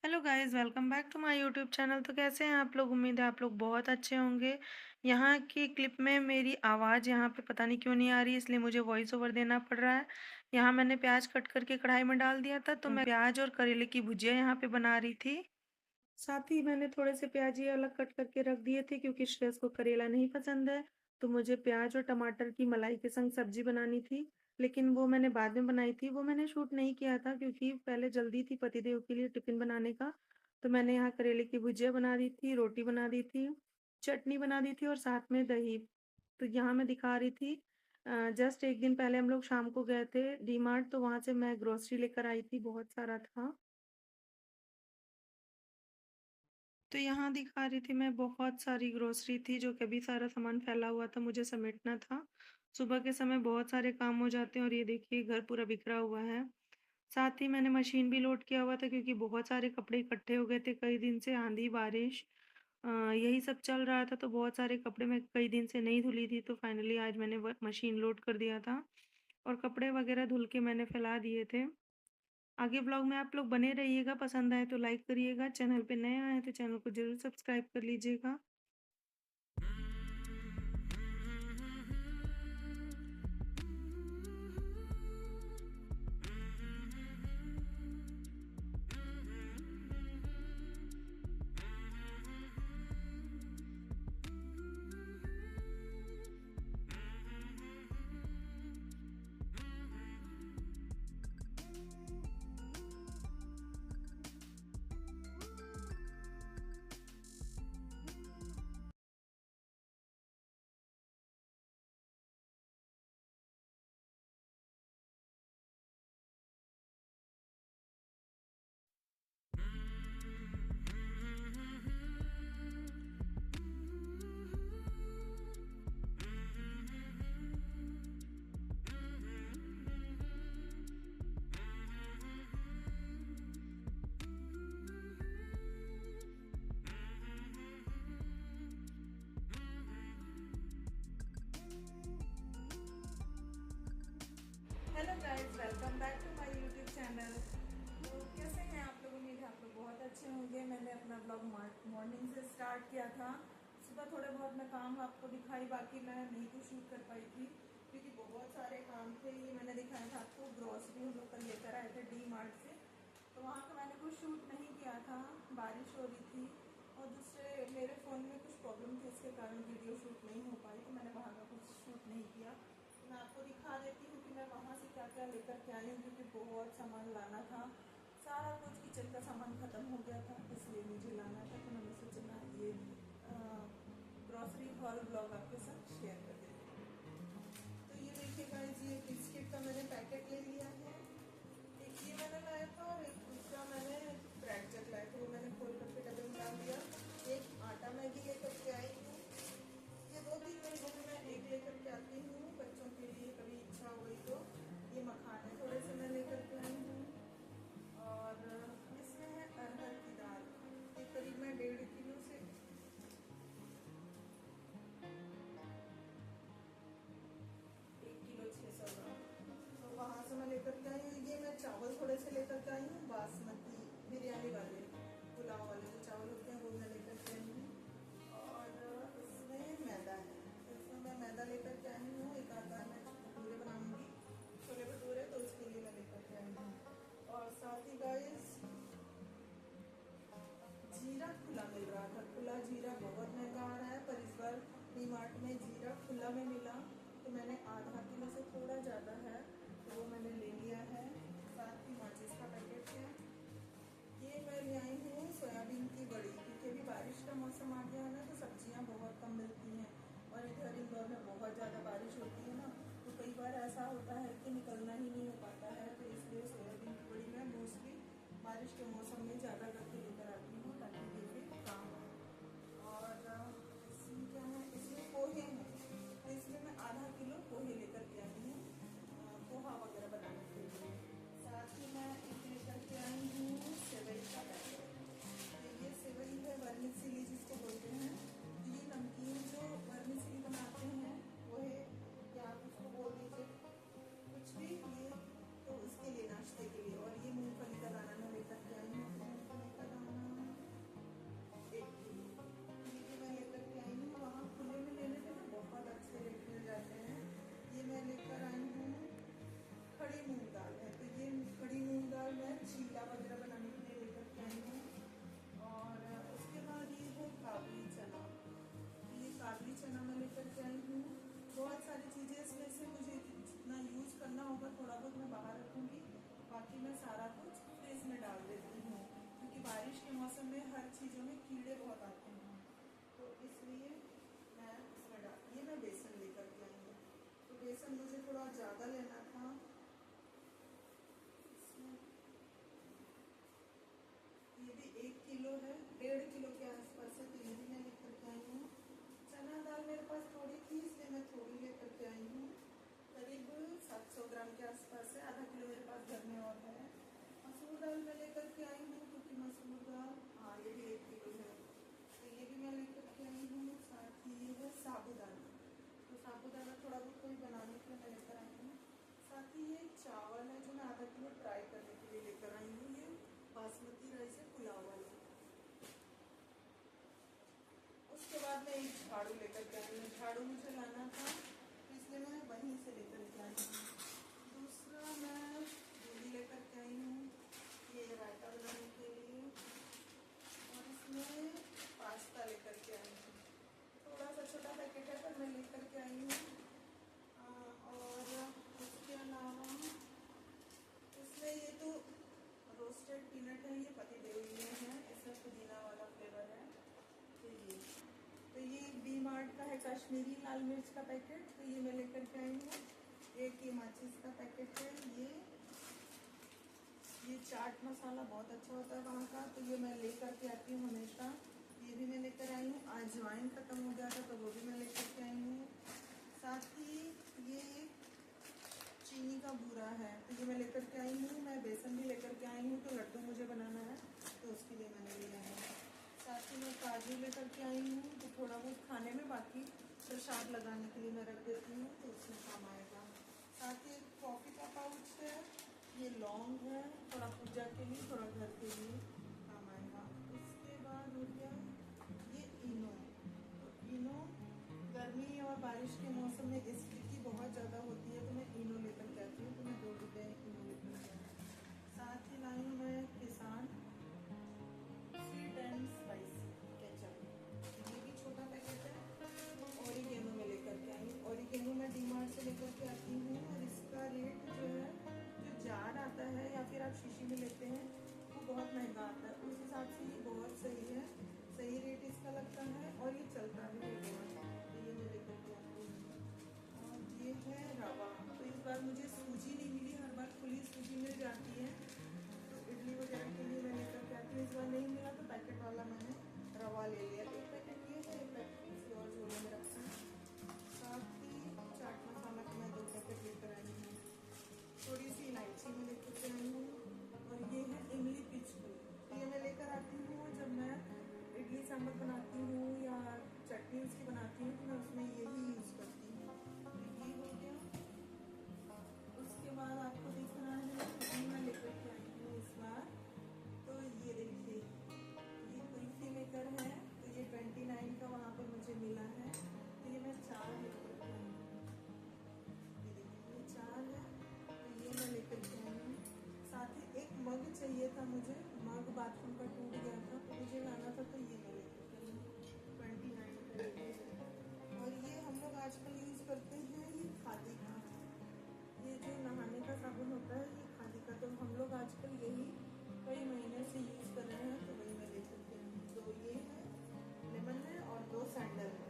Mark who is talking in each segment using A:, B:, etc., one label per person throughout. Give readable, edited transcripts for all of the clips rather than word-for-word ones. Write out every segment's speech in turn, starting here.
A: Hello guys, welcome back to my YouTube channel. तो कैसे हैं आप लोग? उम्मीद है आप लोग बहुत अच्छे होंगे। यहाँ की क्लिप में मेरी आवाज़ यहाँ पे पता नहीं क्यों नहीं आ रही, इसलिए मुझे वॉइस ओवर देना पड़ रहा है। यहाँ मैंने प्याज कट करके कढ़ाई में डाल दिया था, तो मैं प्याज और करेले की भुजिया यहाँ पे बना रही थी। साथ ही मैंने थोड़े से प्याज ये अलग कट करके रख दिए थे, क्योंकि श्रेयस को करेला नहीं पसंद है। तो मुझे प्याज और टमाटर की मलाई के संग सब्जी बनानी थी, लेकिन वो मैंने बाद में बनाई थी। वो मैंने शूट नहीं किया था क्योंकि पहले जल्दी थी पतिदेव के लिए टिफिन बनाने का। तो मैंने यहाँ करेले की भुजिया बना दी थी, रोटी बना दी थी, चटनी बना दी थी और साथ में दही। तो यहाँ मैं दिखा रही थी, जस्ट एक दिन पहले हम लोग शाम को गए थे डी मार्ट, तो वहाँ से मैं ग्रोसरी लेकर आई थी, बहुत सारा था। तो यहाँ दिखा रही थी मैं, बहुत सारी ग्रोसरी थी, जो कि अभी सारा सामान फैला हुआ था, मुझे समेटना था। सुबह के समय बहुत सारे काम हो जाते हैं और ये देखिए घर पूरा बिखरा हुआ है। साथ ही मैंने मशीन भी लोड किया हुआ था, क्योंकि बहुत सारे कपड़े इकट्ठे हो गए थे कई दिन से, आंधी बारिश यही सब चल रहा था। तो बहुत सारे कपड़े मैं कई दिन से नहीं धुली थी, तो फाइनली आज मैंने मशीन लोड कर दिया था और कपड़े वगैरह धुल के मैंने फैला दिए थे। आगे ब्लॉग में आप लोग बने रहिएगा, पसंद आए तो लाइक करिएगा, चैनल पे नए आए तो चैनल को जरूर सब्सक्राइब कर लीजिएगा। Hello guys, welcome back to my YouTube channel. तो कैसे हैं आप लोग? उम्मीद है आप लोग बहुत अच्छे होंगे। मैंने अपना ब्लॉग मॉर्निंग से स्टार्ट किया था। सुबह थोड़े बहुत मैं काम आपको दिखाई, बाकी मैं नहीं कुछ शूट कर पाई थी क्योंकि बहुत सारे काम थे। ये मैंने दिखाया था आपको, ग्रॉसरी हम लोग कल लेकर आए थे डी मार्ट से, तो वहाँ का मैंने कुछ शूट नहीं किया था, बारिश हो रही थी और दूसरे मेरे फ़ोन में कुछ प्रॉब्लम थी, इसके कारण वीडियो शूट नहीं हो पाई, तो मैंने वहाँ का कुछ शूट नहीं किया। मैं आपको दिखा देती हूँ कि मैं वहाँ से क्या क्या लेकर के आई हूँ, क्योंकि बहुत सामान लाना था। सारा कुछ किचन का सामान ख़त्म हो गया था, इसलिए मुझे लाना था, तो मैंने सोचा ये ग्रॉसरी हॉल ब्लॉग आपके साथ शेयर कर देती हूँ। तो ये देखिए गाइस, ये बिस्किट का मैंने पैकेट ले लिया है। एक ये मैंने लाया था और एक दूसरा मैंने ब्रेड जग लाया था, वो मैंने खोल करके डब्बे में डाल दिया। एक आटा मैगी लेकर के आई हूँ। ये 2-3 महीनों में मैं एक लेकर के आती हूँ बच्चों के लिए, कभी इच्छा हो गई तो। ये मखाने थोड़े से मैं लेकर के आई हूँ और इसमें है अरहर की दाल। ये करीब मैं 1.5 किलो से बाकी मैं सारा कुछ फ्रिज में डाल देती हूँ, क्योंकि बारिश के मौसम में हर चीज़ों में कीड़े बहुत आते हैं, तो इसलिए मैं इसमें डाल। ये मैं बेसन लेकर के आई हूँ, तो बेसन मुझे थोड़ा ज़्यादा लेना था। ये भी 1 किलो है, 1.5 किलो के आसपास है, तो ये भी मैं लेकर के आई हूँ। चना दाल मेरे पास थोड़ी थी, इसलिए मैं थोड़ी लेकर के आई हूँ, करीब 700 ग्राम के आसपास है, आधा किलो मेरे पास घर में और है। मसूर दाल मैं लेकर के आई हूँ, क्योंकि मसूर दाल, हाँ ये भी 1 किलो है, तो ये भी मैं लेकर के आई हूँ। साथ ही ये है साबूदाना, तो साबूदाना थोड़ा बहुत कोई बनाने के लिए मैं लेकर आई हूँ। साथ ही ये चावल है जो मैं आधा किलो ट्राई करने के लिए लेकर आई हूँ, ये बासमती राइस है पुलाव वाला। उसके बाद मैं एक झाड़ू लेकर के आई हूँ, झाड़ू मुझे लाना था, तो इसलिए मैं वहीं से लेकर के आई हूँ। दूसरा मैं पूरी लेकर के आई हूँ, ये रायता बनाने के लिए, और इसमें पास्ता लेकर के आई हूँ, थोड़ा सा छोटा पैकेट है पर मैं लेकर के आई हूँ। और उसके अलावा इसमें ये तो रोस्टेड पीनट है, ये पति देव में है, इसमें पुदीना वाला फ्लेवर है, तो ये डी मार्ट का है कश्मीरी लाल मिर्च का पैकेट, तो ये मैं लेकर के आई हूँ। एक ये माचिस का पैकेट है, ये चाट मसाला बहुत अच्छा होता है वहाँ का, तो ये मैं लेकर के आती हूँ हमेशा, ये भी मैं लेकर आई हूँ। अजवाइन ख़त्म हो गया था तो वो भी मैं लेकर के आई हूँ। साथ ही ये चीनी का बूरा है, तो ये मैं लेकर के आई हूँ। मैं बेसन भी लेकर के आई हूँ, तो लड्डू मुझे बनाना है, तो उसके लिए मैंने लिया है। साथ ही मैं काजू लेकर के आई हूँ, तो थोड़ा बहुत खाने में, बाकी प्रसाद लगाने के लिए मैं रख देती हूँ, तो उसमें काम आएगा। साथ ही कॉफ़ी का पाउच है, ये लौंग है, थोड़ा पूजा के लिए, थोड़ा घर के लिए काम आएगा। उसके बाद हो गया ये इनो, तो इनो गर्मी और बारिश के मौसम में एसिडिटी बहुत ज़्यादा होती है, तो मैं इनो लेकर के आती हूँ, तो मैं 2 डिब्बे इनो लेकर के आई हूँ। साथ ही लाई हूँ मैं किसान स्वीट एंड स्पाइसी केचप, ये भी छोटा पैकेट है। ओरिगेनो में लेकर के आई हूँ, ओरिगेनो मैं डी मार्ट से लेकर के आती हूँ, और इसका रेट जो है, जो जार आता है या फिर आप शीशी में लेते हैं, वो बहुत महंगा आता है, उस हिसाब से ये बहुत सही है, सही रेट इसका लगता है, और ये चलता भी है बहुत, तो ये मैं लेकर के आती हूँ। और ये है रवा, तो इस बार मुझे सूजी नहीं मिली, हर बार खुली सूजी मिल जाती है, तो इडली वगैरह के लिए मैं लेकर के आती हूँ। इस बार नहीं मिला तो पैकेट वाला मैंने रवा ले लिया, एक पैकेट ये है, एक पैकेट किसी और झोले में रखती हूँ। साथ ही चाट मसाला का मैं 2 पैकेट लेकर आई हूँ, थोड़ी सी इलायची में लेकर के आई हूँ, और ये है इमली पिचकू, तो ये मैं लेकर आती हूँ जब मैं इडली सांभर बनाती हूँ या चटनी उसकी बनाती हूँ, तो मैं उसमें यही यूज़ करती हूँ। तो ये हो गया। उसके बाद आपको देखना है मैं लेकर के आई हूँ इस बार, तो ये देखिए, ये कुल्फी मेकर है, तो ये 29 का वहाँ पे मुझे मिला है, तो ये मैं 4 लेकर के आई हूँ, ये देखिए ये 4 है, तो ये मैं लेकर के आई हूँ। साथ ही एक मग चाहिए था मुझे, मग बाथरूम का टूट गया था, तो मुझे लाना था, तो ये मैं लेकर के आई हूँ, 29 का ये है। और ये हम लोग आजकल यूज़ करते हैं, ये खादी का, ये जो नहाने का साबुन होता है, ये खादी का, तो हम लोग आजकल यही कई महीने से यूज़ कर रहे हैं, तो वही मैं ले सकती हूँ। तो ये है, लेमन है, और 2 सैंडल है।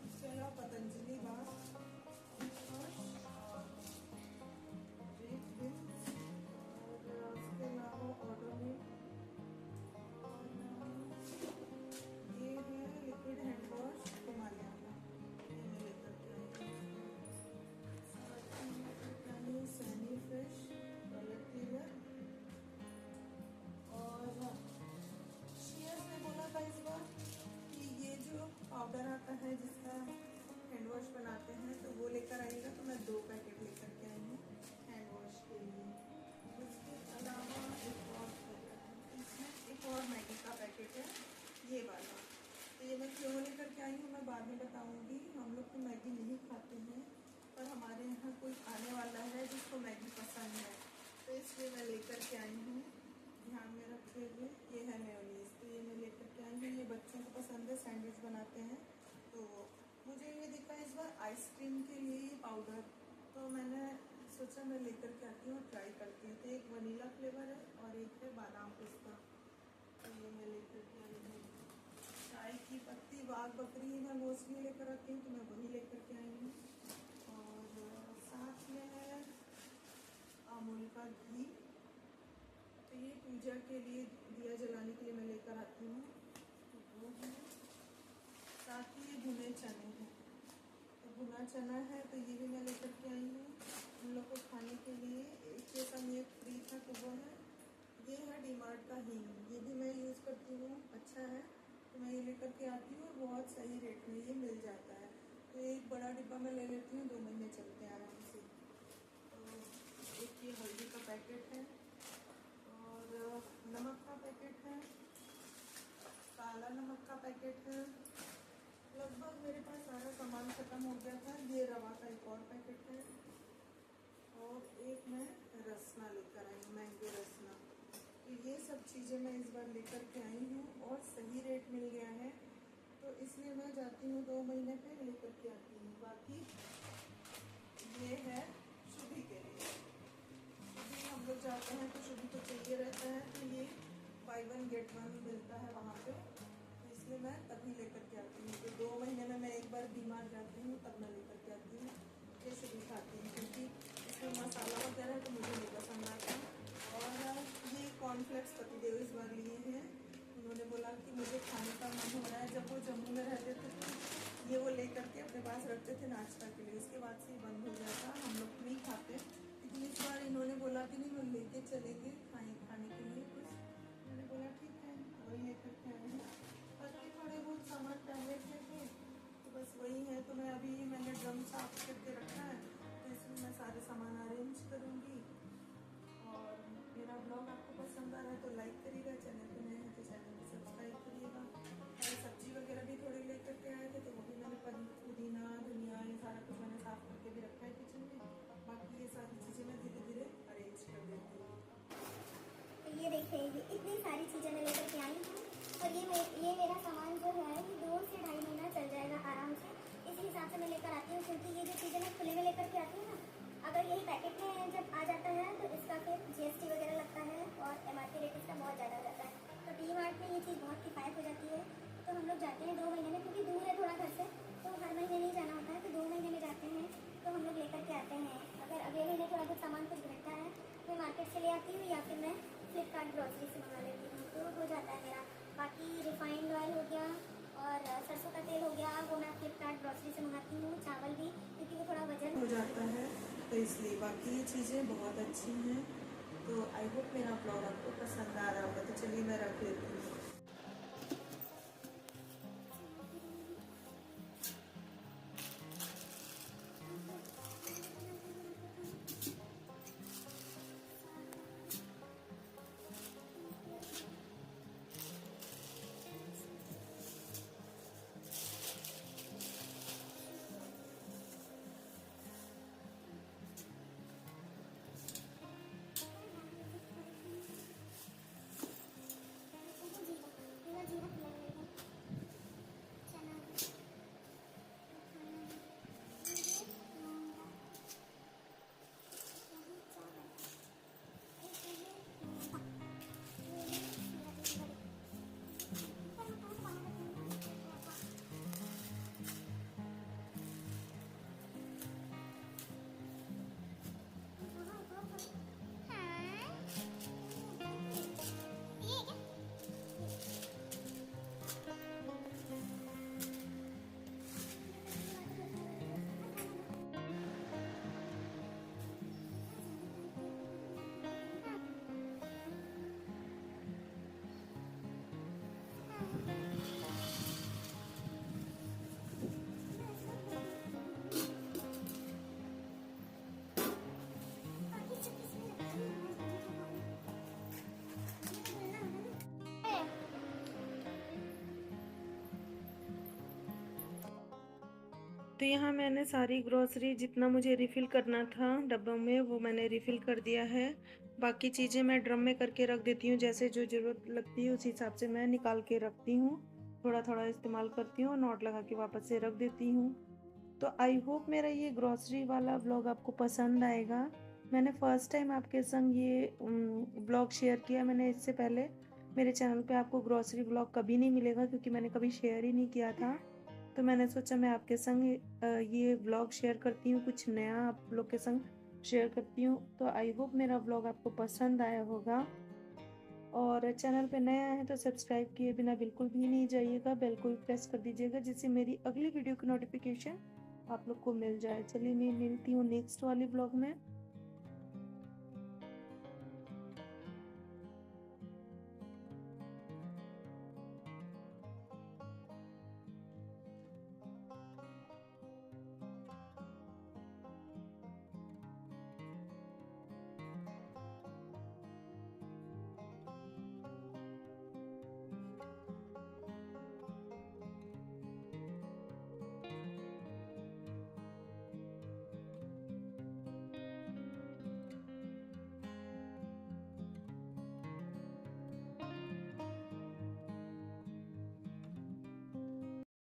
A: इसके अलावा पतंजलि बाथ और रेड विंग्स, और उसके अलावा ऑर्डोनिल, और ये है लिक्विड हैंड वॉश हिमालय का, ये मैं लेकर के आई हूँ। साथ ही लेकर आई हूँ सैनी फ्रेश टॉयलेट क्लीनर, और शेयर ने बोला था इस बार कि ये जो पाउडर आता है जिसका हैंड वॉश बनाते हैं, तो वो लेकर आएगा, तो मैं 2 पैकेट लेकर के आई हूँ हैंड वॉश के लिए। उसके अलावा एक और पैकेट है, इसमें एक और मैगी का पैकेट है, ये वाला, तो ये मैं क्यों लेकर के आई हूँ मैं बाद में बताऊँगी। हम लोग तो मैगी नहीं खाते हैं, पर हमारे यहाँ कोई आने वाला है जिसको मैगी पसंद है, तो इसलिए मैं लेकर के आई हूँ, ध्यान में रखे हुए। ये है मेयोनीज, तो ये मैं लेकर के आई हूँ, ये बच्चों को पसंद है, सैंडविच बनाते हैं, तो मुझे ये दिखा इस बार आइसक्रीम के लिए ये पाउडर, तो मैंने सोचा अच्छा मैं लेकर के आती हूँ और ट्राई करती हूँ। तो एक वनीला फ्लेवर है और एक है बादाम पिस्ता। तो ये मैं लेकर के आई हूँ। चाय की पत्ती वाघ बकरी मैं मोस्टली लेकर आती हूँ, तो मैं वही लेकर के आई हूँ। और साथ में है अमूल का घी। तो ये पूजा के लिए दिया जलाने के लिए मैं लेकर आती हूँ, तो वो है। साथ ही ये भुने चने हैं, तो भुना चना है, तो ये भी मैं लेकर के आई हूँ उन लोग को खाने के लिए। एक ये सब ये फ्री था, तो वो है। ये है डीमार्ट का हींग, ये भी मैं यूज़ करती हूँ, अच्छा है। तो मैं ये लेकर के आती हूँ और बहुत सही रेट में ये मिल जाता है। तो एक बड़ा डिब्बा मैं ले लेती हूँ, 2 महीने चलते हैं आराम से। तो एक ये हल्दी का पैकेट है और नमक का पैकेट है, काला नमक का पैकेट है। लगभग मेरे पास सारा सामान ख़त्म हो गया था। ये रवा का एक और पैकेट है और एक मैं रसना लेकर आई, मैंगो रसना। तो ये सब चीज़ें मैं इस बार लेकर के आई हूँ और सही रेट मिल गया है, तो इसलिए मैं जाती हूँ 2 महीने पे लेकर के आती हूँ। बाकी ये है शुभी के लिए। शुभी हम लोग जाते हैं तो शुभी को चाहिए रहता है, तो ये बाय 1 गेट 1 मिलता है वहाँ पे, तो इसलिए मैं तभी लेकर के आती हूँ। तो 2 महीने में मैं एक बार बीमार जाती हूँ, तब मैं लेकर के आती हूँ। ये शुभी खाती हूँ क्योंकि इसमें मसाला वगैरह तो मुझे नहीं पसंद आता। और ये कॉर्नफ्लेक्स पतिदेव इस बार लिए हैं। उन्होंने बोला कि मुझे खाने का मन हो रहा है। जब वो जम्मू में रहते थे तो ये वो लेकर के अपने पास रखते थे नाश्ता के लिए, उसके बाद से ही बंद हो गया था, हम लोग नहीं खाते। लेकिन इस बार इन्होंने बोला कि नहीं वो लेके चलेंगे खाने के लिए कुछ। मैंने बोला ठीक है, वही लेकर के आए हैं। बाकी थोड़े बहुत सामान पहले से थे, तो बस वही है। तो मैं अभी मैंने ड्रम साफ करके रखा है, तो इसमें मैं सारे सामान अरेंज करूँगी। और मेरा ब्लॉग आपको पसंद आ रहा है तो लाइक करिएगा, चैनल पे नए हैं तो चैनल को सब्सक्राइब करिएगा। और सब्जी वगैरह भी थोड़ी लेकर के आए थे, तो वो भी मैंने पुदीना धनिया ये सारा कुछ मैंने साफ करके भी रखा है किचन में। बाकी ये सारी चीज़ें मैं धीरे धीरे अरेंज कर देती हूँ।
B: तो ये देखिए, ये इतनी सारी चीज़ें मैं लेकर के आई हूँ और ये मेरा सामान जो है ये 2 से ढाई महीना चल जाएगा आराम से। इसी हिसाब से मैं लेकर आती हूँ, क्योंकि ये जो चीज़ें मैं खुले में लेकर के आती हूँ ना, अगर यही पैकेट में जब आ जाता है तो इसका फिर GST वगैरह लगता है और MRP रेट इसका बहुत ज़्यादा हो जाता है। तो DMart में ये चीज़ बहुत किफ़ायत हो जाती है। तो हम लोग जाते हैं 2 महीने में, क्योंकि दूर है थोड़ा घर से, तो हर महीने नहीं जाना होता है, तो 2 महीने में जाते हैं तो हम लोग लेकर के आते हैं। अगर अगले महीने थोड़ा बहुत सामान कुछ घटता है तो मैं मार्केट से ले आती हूँ या फिर मैं फ्लिपकार्ट ग्रॉसरी से मंगा लेती हूँ, तो हो जाता है मेरा। बाकी रिफाइंड ऑयल हो गया और सरसों का तेल हो गया, वो मैं फ्लिपकार्ट ग्रॉसरी से मंगाती हूँ। चावल भी, क्योंकि वो थोड़ा वजन
A: हो जाता है, तो इसलिए बाकी ये चीज़ें बहुत अच्छी हैं। तो आई होप मेरा ब्लॉग आपको पसंद आ रहा होगा। तो चलिए मैं रख लेती हूँ। तो यहाँ मैंने सारी ग्रोसरी जितना मुझे रिफ़िल करना था डब्बों में वो मैंने रिफ़िल कर दिया है। बाकी चीज़ें मैं ड्रम में करके रख देती हूँ, जैसे जो ज़रूरत लगती है उस हिसाब से मैं निकाल के रखती हूँ। थोड़ा थोड़ा इस्तेमाल करती हूँ और नोट लगा के वापस से रख देती हूँ। तो आई होप मेरा ये ग्रोसरी वाला व्लॉग आपको पसंद आएगा। मैंने फ़र्स्ट टाइम आपके संग ये ब्लॉग शेयर किया। मैंने इससे पहले मेरे चैनल पे आपको ग्रॉसरी ब्लॉग कभी नहीं मिलेगा, क्योंकि मैंने कभी शेयर ही नहीं किया था। तो मैंने सोचा मैं आपके संग ये ब्लॉग शेयर करती हूँ, कुछ नया आप लोग के संग शेयर करती हूँ। तो आई होप मेरा ब्लॉग आपको पसंद आया होगा, और चैनल पे नया है तो सब्सक्राइब किए बिना बिल्कुल भी नहीं जाइएगा, बेल को भी प्रेस कर दीजिएगा, जिससे मेरी अगली वीडियो की नोटिफिकेशन आप लोग को मिल जाए। चलिए मैं मिलती हूँ नेक्स्ट वाली ब्लॉग में।